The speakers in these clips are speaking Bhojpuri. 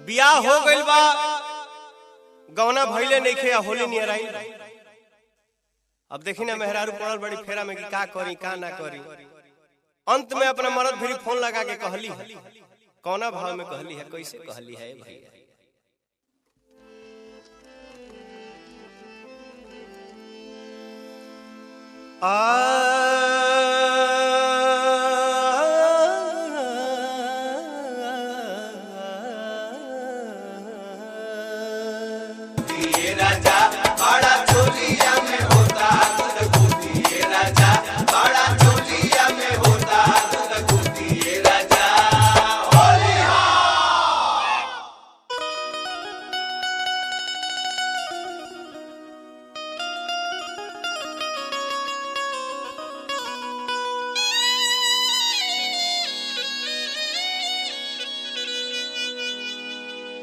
बियाह हो गइल बा, गौना भइले नइखे, होली नियर आई। अब देखी ना मेहरारू पड़ल बड़ी फेरा में कि का करी का ना करी। अंत में अपना मर्द भी फोन लगा के कहली है, कौना भाव में कहली है, कैसे कहली है भैया। राजा बड़ा चोलिया में होता गुदगुदी, राजा बड़ा चोलिया में होता गुदगुदी, राजा होली हो।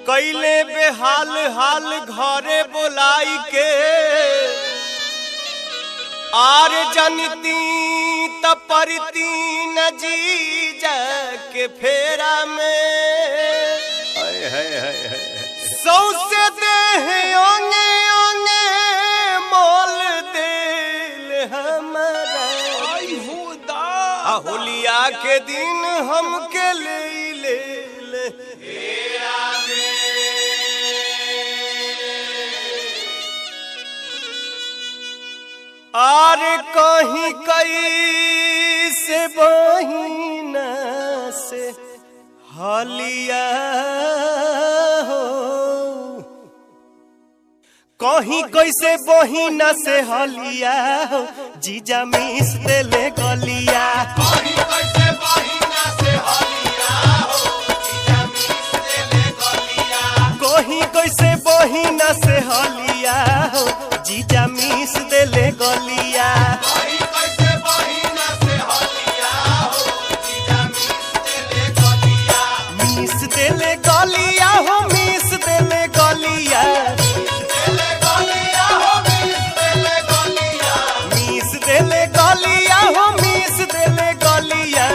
कैले बेहाल हाल घरे बोलाई के, आर जनती तपरती न जीजा के फेरा में। सौसे देह ओंगे ओंगे मोल दिल हमारा, होलिया के दिन हमके ले ले आर कहीं कई से बहिना से हलिया हो, कहीं कैसे बहिना से हलिया हो, जीजा मिस देले गलिया। कहीं कैसे बहिना से हलिया हो, जीजा मिस देले गलिया। कहीं कैसे बहिना से हलिया हो, जीजा मिस देले गलिया। कहीं कैसे बहिना से हलिया हो, जीजा मिस देले गलिया। मिस देले गलिया हो, मिस देले गलिया। देले गलिया हो, मिस देले गलिया। मिस देले गलिया हो, मिस देले गलिया।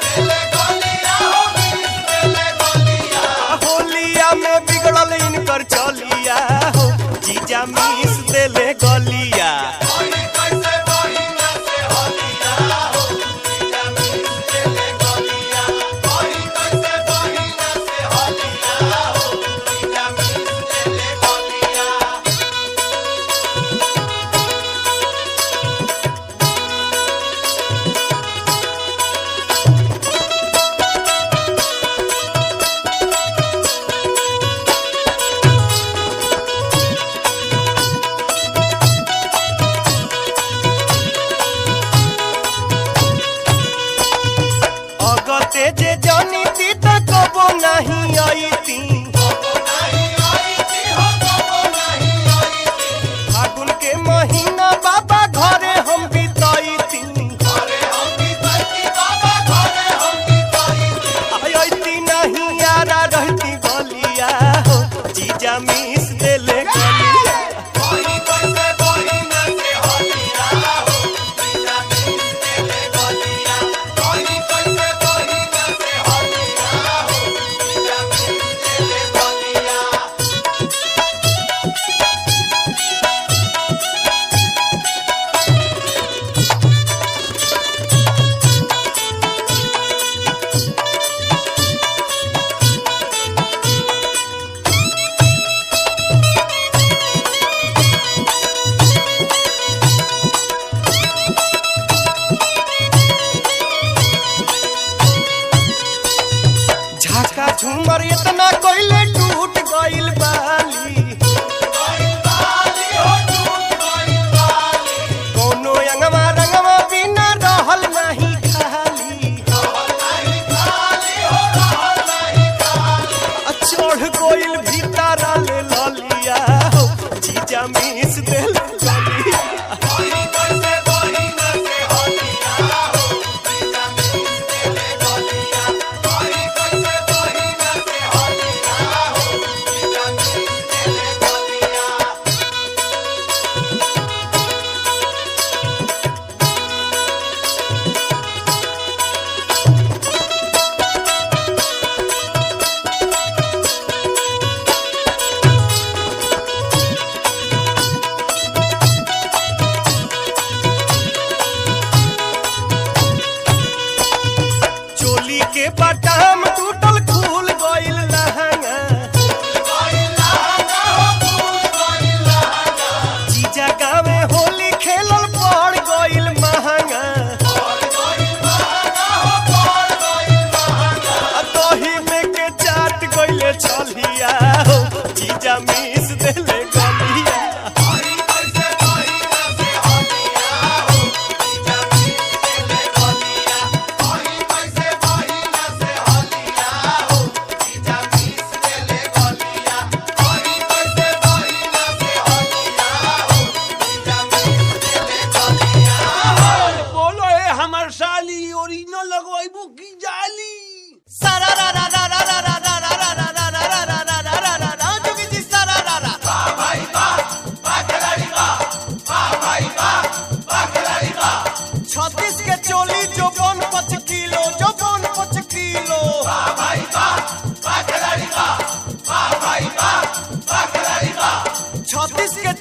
देले गलिया हो, मिस देले गलिया। होलिया में बिगड़ल इनकर चलिया हो, जीजा मिस देले गलिया। कहीं कैसे बहिना से हलिया हो, जीजा मिस देले गलिया। कहीं कैसे बहिना से हलिया हो, जीजा मिस देले गलिया। अगते जे जनिती त कबो नहीं आईती, फागुन के महीना बाबा घरे हम बिताईती। आईती नहीं यारा रहती गलिया हो, जीजा मिस देले गलिया। झाका झूमर इतना कोइले टूट गइल बाली, कोनो अंगवा रंगवा बिना रहल नहीं खाली। चढ़ गइल भीतर ले ललिया हो, जीजा मिस देले गलिया। Thank you. के बटाम टूटल खुल गइल लहंगा जीजा गावे होली खेलल पड़ गइल महंगा दही में के चाट गइले छलिया हो जीजा मिस देले गलिया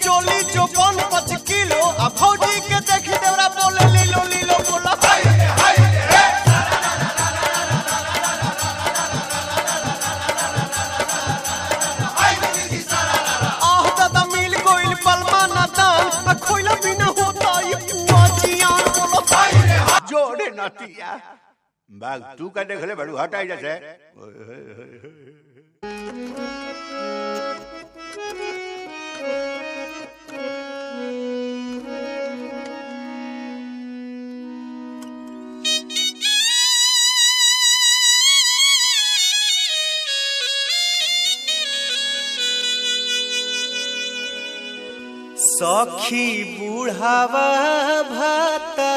चोली जो 5 किलो आ भौजी के देखी देवरा बोले लीलो लीलो बोला आह दादा मिल गइल पलमा ना दान आ खोइला बिना होता ये पुआ जियान बोलो जोड़े नतिया बाग तू का देखले बड़ू हटाई जैसे सखी बुढ़ावा भाता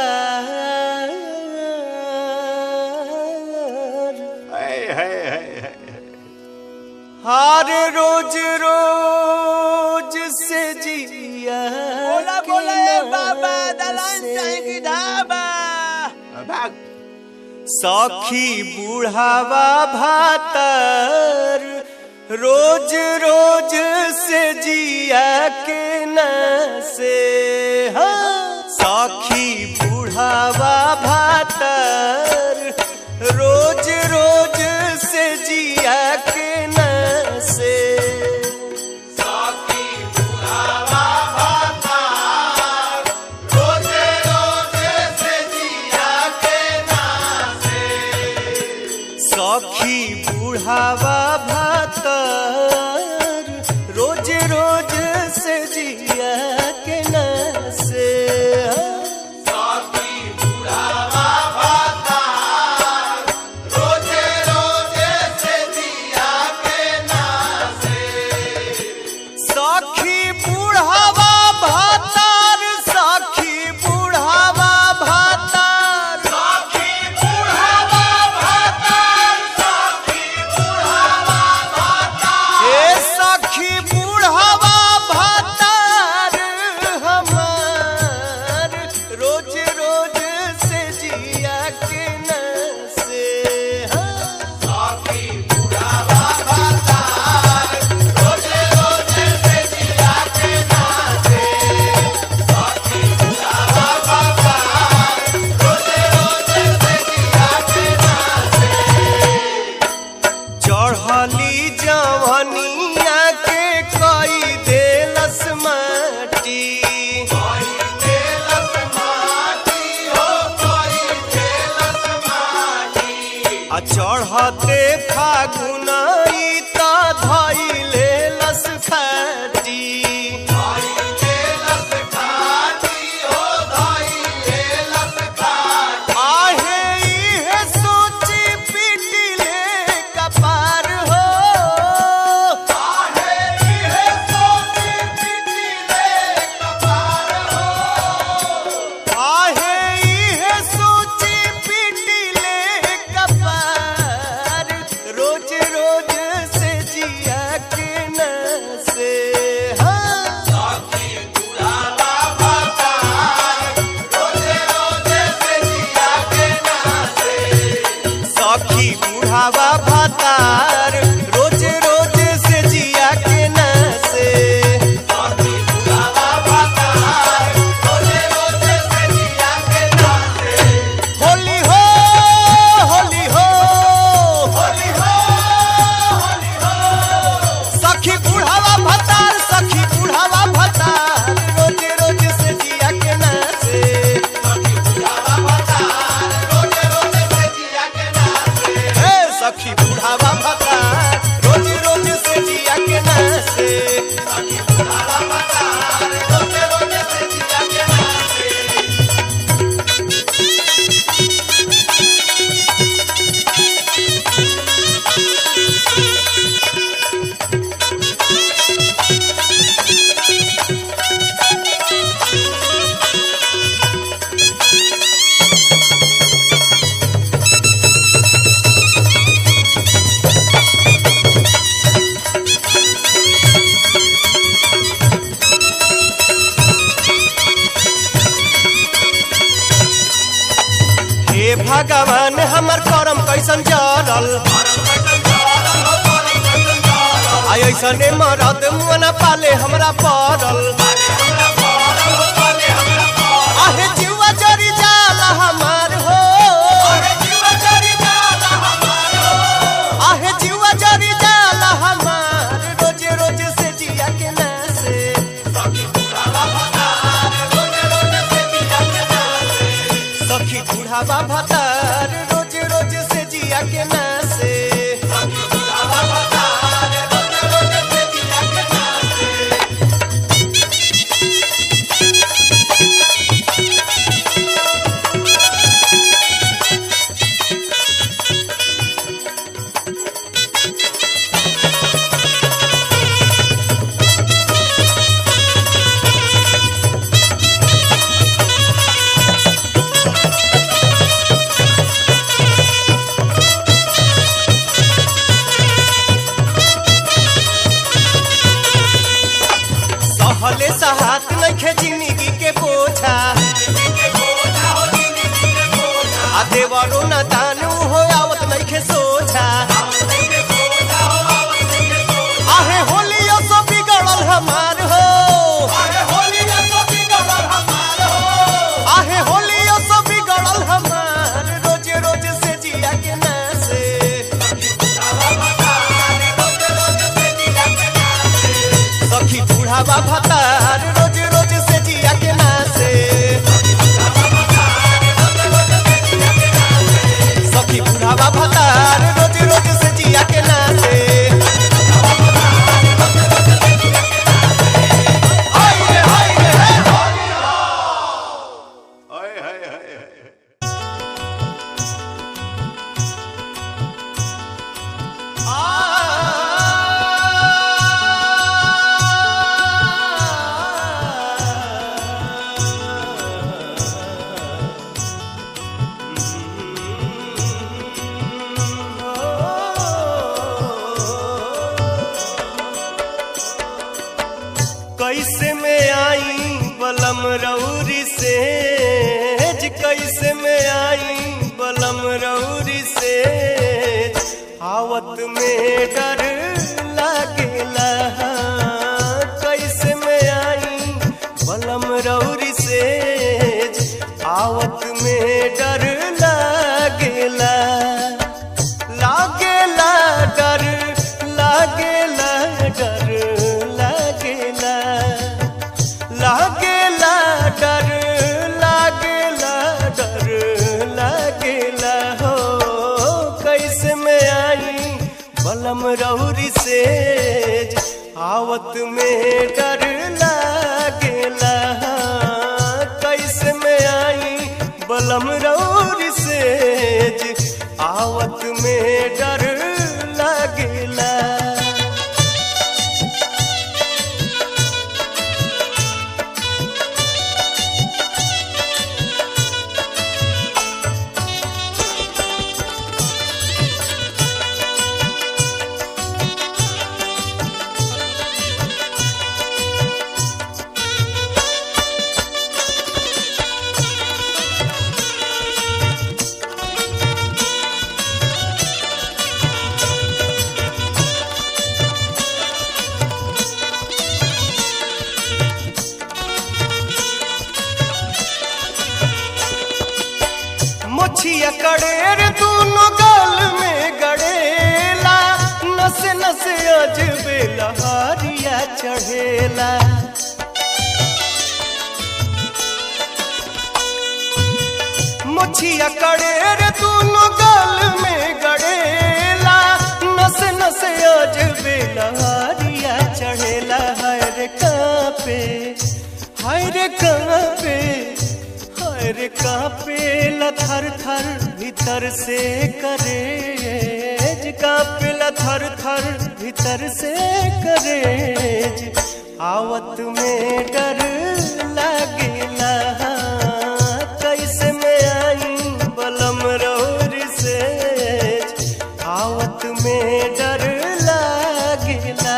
हार रोज रोज से जिया बोला बोला बाबा दलान चाहेगी ढाबा सखी बुढ़ावा भातर रोज रोज से जिया के न से सखी बुढ़ावा भातर रोज रोज से जिया के न से सखी बुढ़ावा भातार रोज रोज से जिया के नासे सखी बुढ़ावा भातर रोज रोज से जिया के न से सखी बुढ़ावा भातार रोज रोज से जिया के नासे सखी बुढ़ावा भातार सखी बुढ़ावा भातार सखी बुढ़ावा भातार सखी बुढ़ावा भातार ए सखी बुढ़ावा भातार हमार रोज रोज से जिया के न से सखी बुढ़ावा भातार रोज रोज से जिया के नासे सखी बुढ़ावा भातार रोज रोज से जिया के नासे चढ़ली जवनिया के कई देलस माटी कोई देलस माटी हो कोई देलस माटी आ चढ़ते फागुनाई त धइले लस खाटी कोई देलस खाटी हो कोई देलस खाटी आहे इहे सोची पिटिले कपार हो आहे इहे सोची पिटिले कपार हो आहे इहे सोची पिटिले कपार रोज रोज से जिया के न से सखी बुढ़ावा भातार रोज रोज से जिया के नासे सखी बुढ़ावा भातार रोज रोज से जिया के न से सखी बुढ़ावा भातार रोज रोज से जिया के नासे होली हो होली हो भगवान हमार करम कैसन जरल आई ऐसने मरद मुना पाले हमरा पड़ल आहे जीवा जरी जाला हमार हो आहे जीवा जरी जाला हमार रोजे रोजे से जिया के नासे सखी बुढ़ावा भतार रोजे रोजे से जिया के नासे हले सहात नखे जिंदगी के बोझा आ देवरो न दानू हो आवत नखे सोझा आहे होलियो सो बिगड़ल हमार हो आहे होलियो सो बिगड़ल हमार रोजे रोजे से जिया के नासे सखी बुढ़ावा भतार रोज रोज से जिया के नासे सखी बुढ़ावा भतार रोज रोज से जिया के नासे कैसे में आई बलम रौरी से कैसे में आई बलम रौरी से आवत में डर लागेला कैसे में आई बलम रौरी से आवत में डर लागेला लागेला डर लागेला डर लागेला लागेला डर लागेला डर लागेला हो कैसे में आई बलम रौरी से आवत में डर लागेला कैसे में आई बलम रौरी से आवत में डर लागेला मोछिया कड़ेर दोनों गाल में गड़ेला नसे नसे अजबे लहारिया चढ़ेला मोछिया कड़ेर दोनों गाल में गड़ेला नसे नसे अजबे लहारिया चढ़ेला हाय रे कांपे हाय रे कांपे रे कांपेला थर थर भीतर से करेज कांपेला थर थर भीतर से करेज आवत में डर लागेला कैसे में आई बलम रौरी से आवत में डर लागेला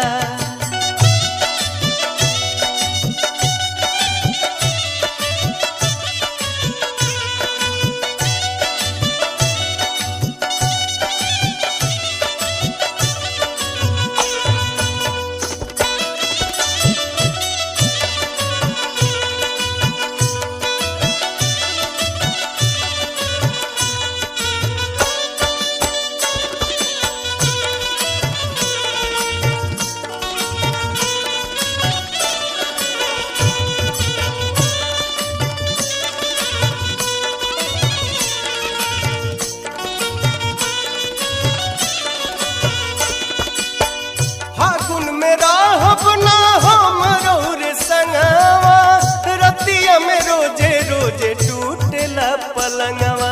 रोजे टूटेला पलंगवा।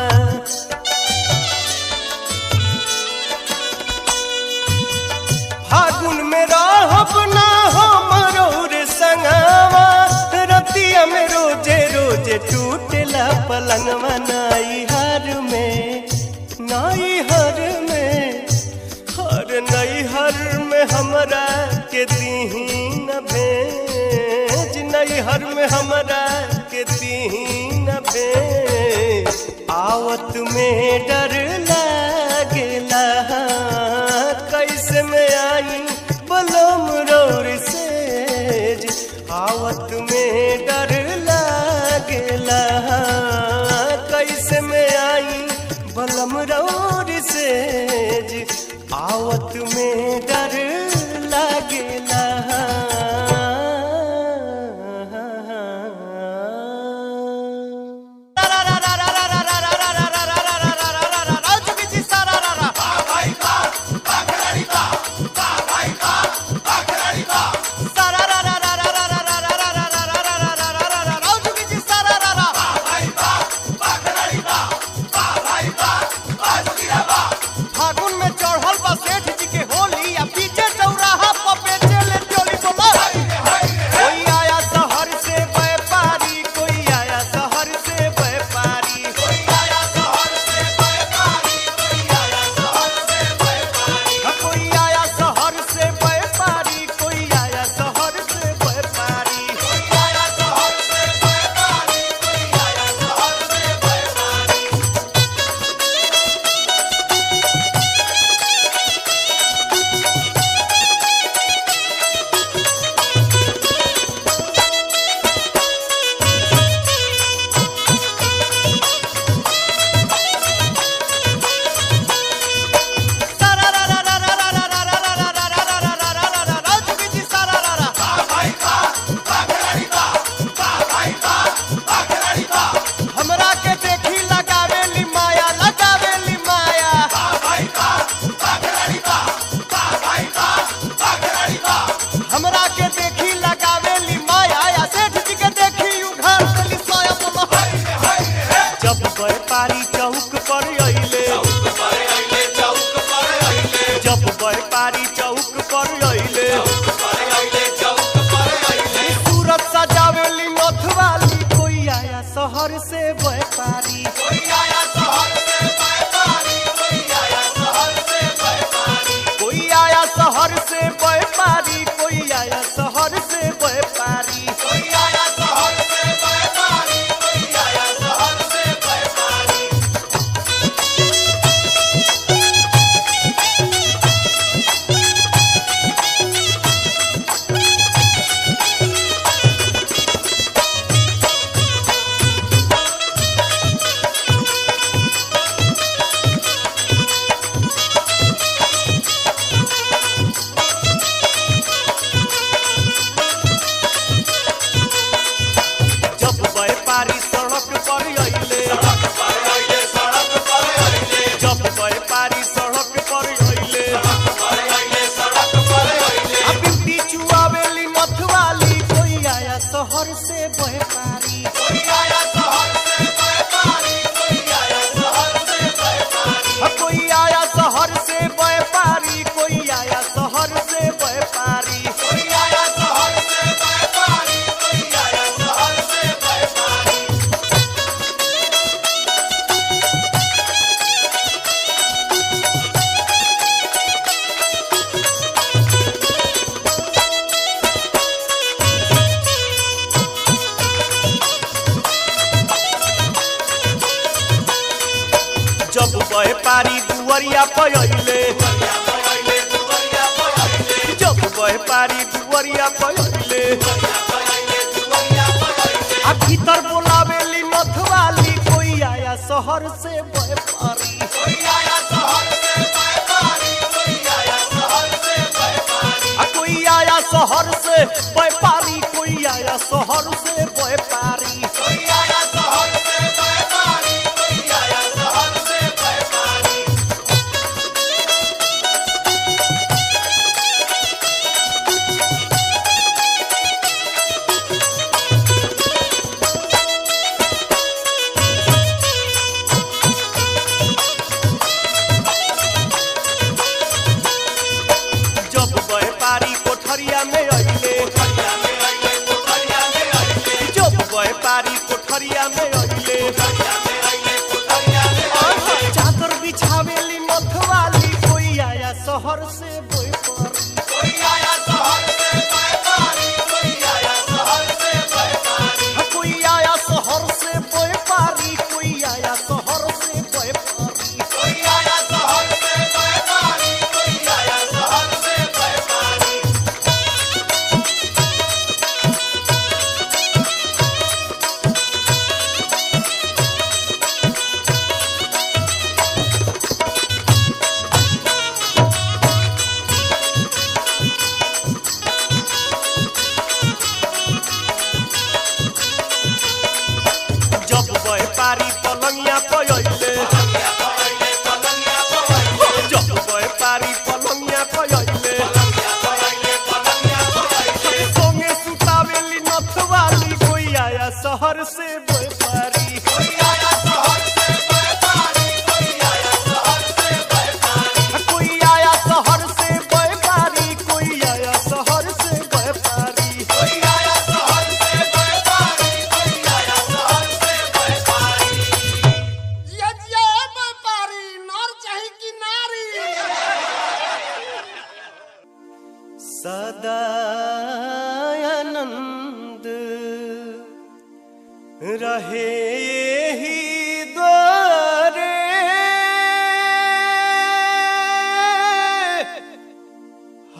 फागुन में रहब ना हमरो रे संगवा, रतिया में रोजे रोजे टूटेला पलंगवा। नाई हर में हर नई हर में हमरा के दीन भेज, नई हर में हमरा के दीन भेज। आवत में डर लागेला कैसे में आई बलम रौर सेज। आवत में डर लागेला कैसे में आई बलम रौर सेज। आवत में डर लागेला। फागुन में चढ़ल बा सेठ जी के होली, या पीछे चौराहा पर बेचे ले टोली बोला। कोई आया शहर से व्यापारी, कोई आया शहर से व्यापारी, कोई आया शहर से व्यापारी, कोई आया शहर से व्यापारी, कोई आया शहर से व्यापारी, कोई आया शहर से व्यापारी। कोई आया शहर से व्यापारी, कोई आया शहर से व्यापारी। हमरा के देखी लगावेली माया, लगावेली माया। हमरा के देखी लगावेली माया, या सेठ जी के देखी उघार देली साया बोला। जब व्यापारी चौक पर अइले, जब व्यापारी चौक पर अइले, सूरत सजावेली नथवाली। कोई आया शहर से व्यापारी, कोई आया शहर से व्यापारी, कोई आया शहर से व्यापारी, कोई आया शहर से व्यापारी, कोई आया शहर से व्यापारी। कोई आया शहर से व्यापारी, कोई आया शहर से व्यापारी। जब व्यापारी सड़क पर अइले, सड़क पर अइले, जब व्यापारी सड़क पर अइले, सड़क पर अइले, आ बिंदी चुआवेली नथवाली। कोई आया शहर से व्यापारी, कोई आया शहर से व्यापारी, कोई आया शहर से व्यापारी, कोई आया शहर से व्यापारी, कोई आया शहर से व्यापारी। कोई आया शहर से व्यापारी, कोई आया शहर से व्यापारी। जब व्यापारी दुवरिया पर अइले, जब व्यापारी दुवरिया पर अइले, आ भीतर बोलावेली नथवाली। कोई आया शहर से व्यापारी, कोई आया शहर से व्यापारी, कोई आया शहर से व्यापारी, आ कोई आया शहर से व्यापारी, कोई आया शहर से व्यापारी। कोई आया शहर से व्यापारी, कोई आया शहर से व्यापारी। शहर से बोए पारी कोई आया शहर से व्यापारी कोई आया शहर से व्यापारी कोई आया शहर से बोए पारी कोई आया शहर से बोए पारी कोई आया शहर से व्यापारी कोई आया शहर से व्यापारी जब व्यापारी पलंगिया पयले पलंगिया पलंगिया पलंगिया जब व्यापारी पलंगिया पयले पलंगिया सोंगे सुतावेली नथवाली कोई आया शहर से व्यापारी कोई आया शहर से व्यापारी कोई आया शहर से व्यापारी कोई आया शहर से व्यापारी कोई आया शहर से व्यापारी कोई आया शहर से व्यापारी कोई आया शहर से व्यापारी ये व्यापारी नर चाही कि नारी सदानंद रहे ही द्वारे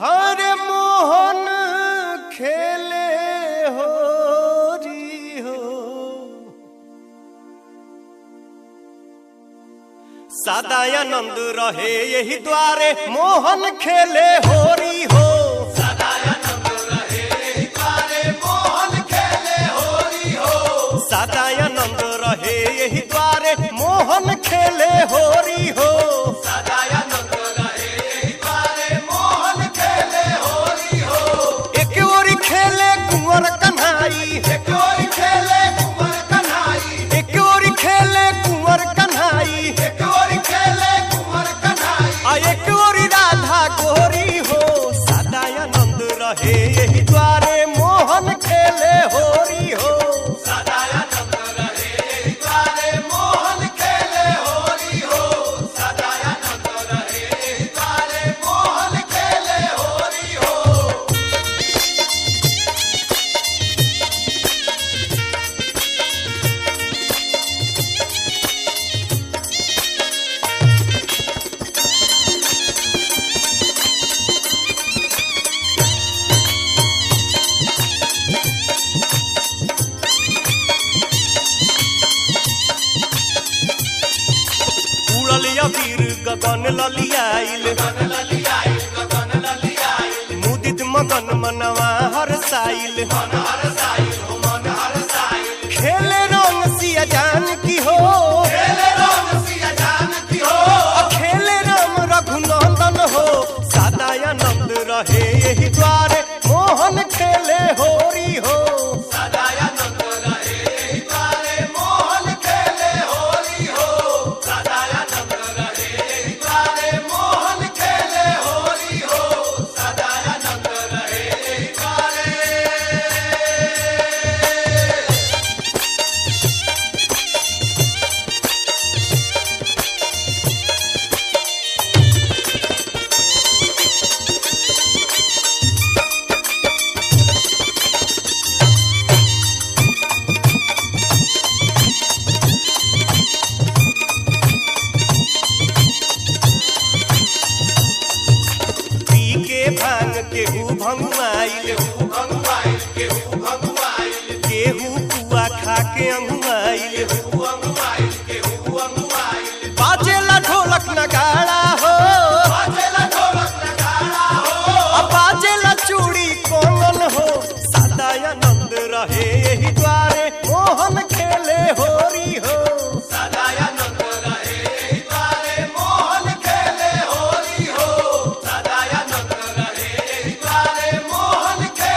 हर मोहन खेले होरी हो सदानंद रहे यही द्वारे मोहन खेले होरी हो मोहन खेले होरी हो सदानंद रहे यही द्वारे मोहन खेले होरी हो सदानंद रहे बारे मोहन खेले होरी हो एक ओरी खेले कुंवर कन्हाई एक ओर खेले कुंवर कन्हाई एक ओरी खेले कुंवर कन्हाई एक ओर खेले कुंवर कन्हाई आ एक ओरी राधा गोरी हो सदानंद रहे यही द्वारे मोहन खेले होरी हो सदानंद रहे बारे मोहन खेले होरी हो सदानंद रहे बारे मोहन खेले होरी हो उड़ल अबीर गगन ललियाइल मुदित मगन मनवा हरसाइल खेले रंग सिया जान की हो खेले राम रघुनंदन हो सदानंद रहे यही द्वारे मोहन खेले होरी हो सदानंद रहे बारे मोहन खेले होरी हो सदानंद रहे बारे मोहन खेले होरी हो सदानंद रहे बारे पी के भांग केहू भंगुआइल केहू पुआ खा के अंगुआइल बाजेला ढोलक नगाड़ा हो बाजेला चूड़ी कोमल हो सदानंद रहे यही द्वारे मोहन खेले होरी हो सदानंद रहे बारे मोहन खेले होरी हो सदानंद रहे बारे मोहन खेले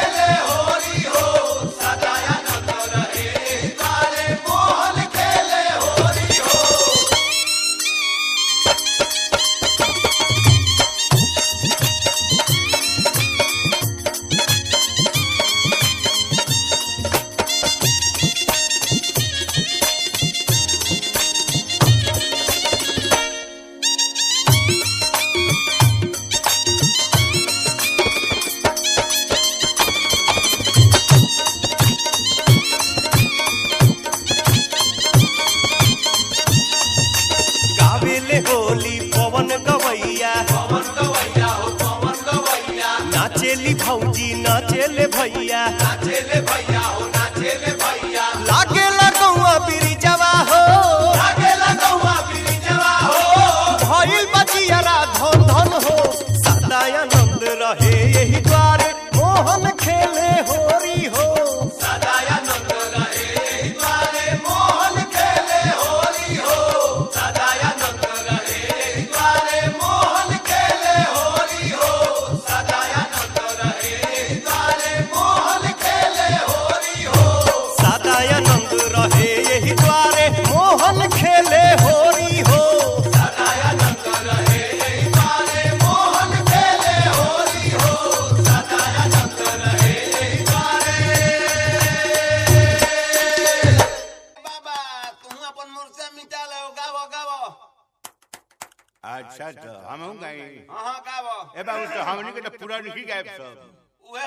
अच्छा तो हम हूँ गई हाँ गावो ए बाबू तो हमनी के तो पूरा नहीं गायब सब उहे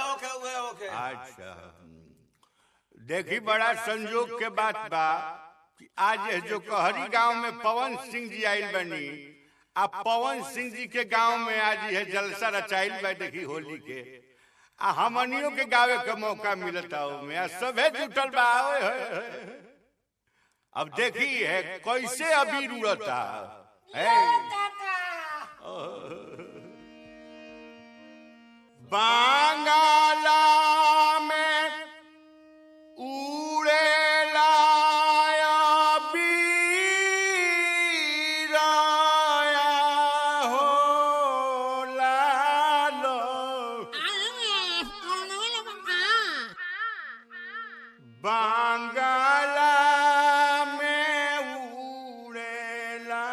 होके अच्छा देखी बड़ा संजोग के बात बा कि आज जो कहरी गांव में पवन सिंह जी आइल बनी आ पवन सिंह जी के गांव में आज ये जलसा रचाइल बा देखी होली के आ हमनियों के गावे के मौका मिलता हो में आ सभे जुटल बा ओए होए होए। अब देखी है कैसे अबीर उड़ता है बांगाला में उड़ेला अबीराया हो लालो बांगाला में उड़ेला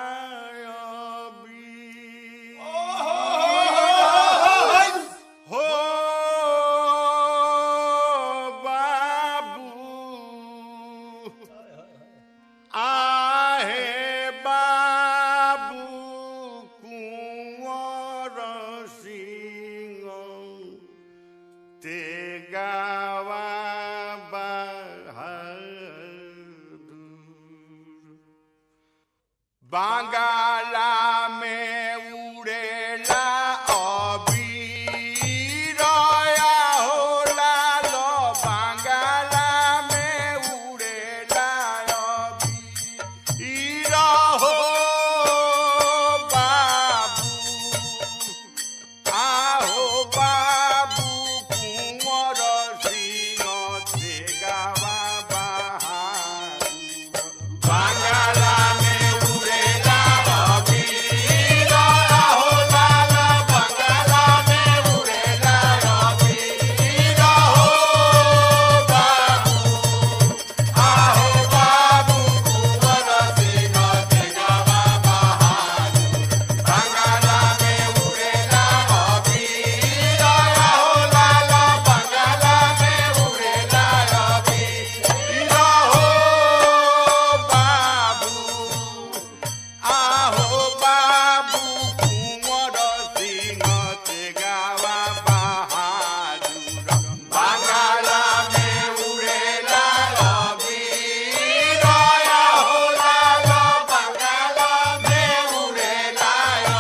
अबीर हो बाबू आहे बाबू कुंवर सिंह ते गावा बहादुर बांगाला में उड़ेला अबीराया हो लालो बांगाला में उड़ेला अबीरा हो बाबू आहो बाबू कुंवर सिंह ते गावा बहादुर बांगाला में उड़ेला अबीरा हो लाला बांगाला में उड़ेला अबीरा हो बाबू आहो बाबू कुंवर सिंह ते गावा बहादुर बांगाला में उड़ेला अबीरा हो लाला बांगाला में उड़ेला अबीरा हो बाबू आहो बाबू कुंवर सिंह ते गावा बहादुर बांगाला में उड़ेला अबीरा हो लाला बांगाला में उड़ेला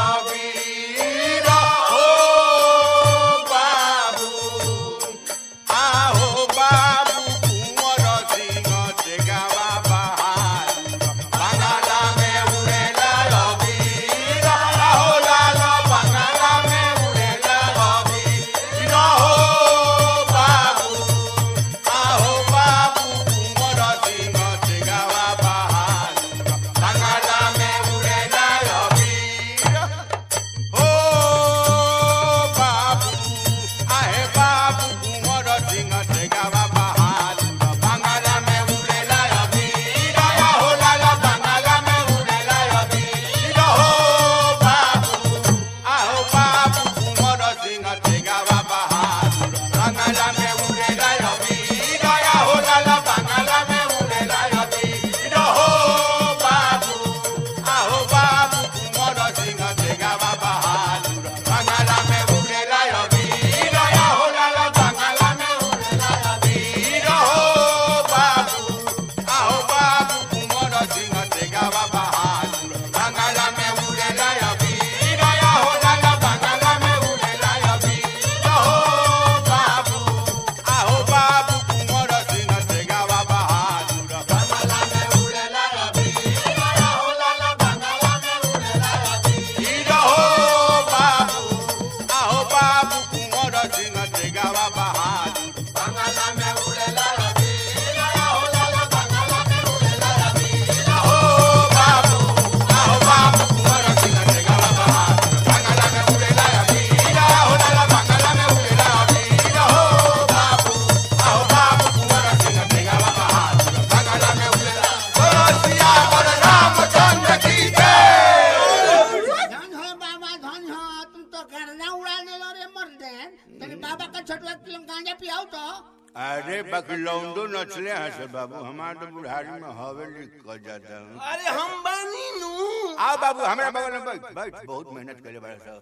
अबीरा हो बाबू आहो बाबू कुंवर सिंह ते गावा बहादुर बांगाला में उड़ेला अबीरा हो लाला बांगाला में उड़ेला अबीरा हो बाबू आहो बाबू कुंवर सिंह ते गावा बहादुर बांगाला में उड़ेला अबीरा हो बाबू आहे बाबू कुंवर सिंह ते गावा बहादुर बांगाला में उड़ेला अबीरा हो लाला बांगाला में उड़ेला अबीरा हो बाबू आहो बाबू कुंवर सिंह ते गावा बहादुर बांगाला में उड़ेला अबीरा हो लाला बांगाला में उड़ेला अबीरा हो बाबू आहो बाबू कुंवर सिंह ते गावा बहादुर बांगाला में उड़ेला अबीरा हो लाला बांगाला में उड़ेला अबीरा हो बाबू आहो बाबू कुंवर सिंह ते गावा बहादुर बांगाला में उड़ेला अबीरा हो लाला बांगाला में उड़ेला अबीरा हो बाबू आहो बाबू कुंवर सिंह ते गावा बहादुर बांगाला में उड़ेला अबीरा हो लाला बांगाला में उड़ेला अबीरा हो बाबू आहो बाबू कुंवर सिंह ते गावा बहादुर बांगाला में उड़ेला अबीरा हो लाला बांगाला में उड़ेला अबीरा हो बाबू आहो बाबू कुंवर सिंह ते गावा बहादुर बांगाला में उड़ेला अबीरा हो लाला बांगाला में उड़ेला अबीरा हो बाबू आहो बाबू कुंवर सिंह ते गावा बहादुर बांगाला में उड़ेला बोलो सियावर रामचंद्र की जय धन हो बाबा धन हो तुम तो गर्दा उड़ा देलो रे मर्दे तने बाबा का छोटवा किलो गांजा पियाओ तो अरे बाकी लौंडो नचले हैं से बाबू, हमारे तो बुढ़ारी में हवेली कर जाता हूँ। अरे हम बानी नू। आओ बाबू हमारे बगल में बैठ, बहुत मेहनत करे बड़ा साहब।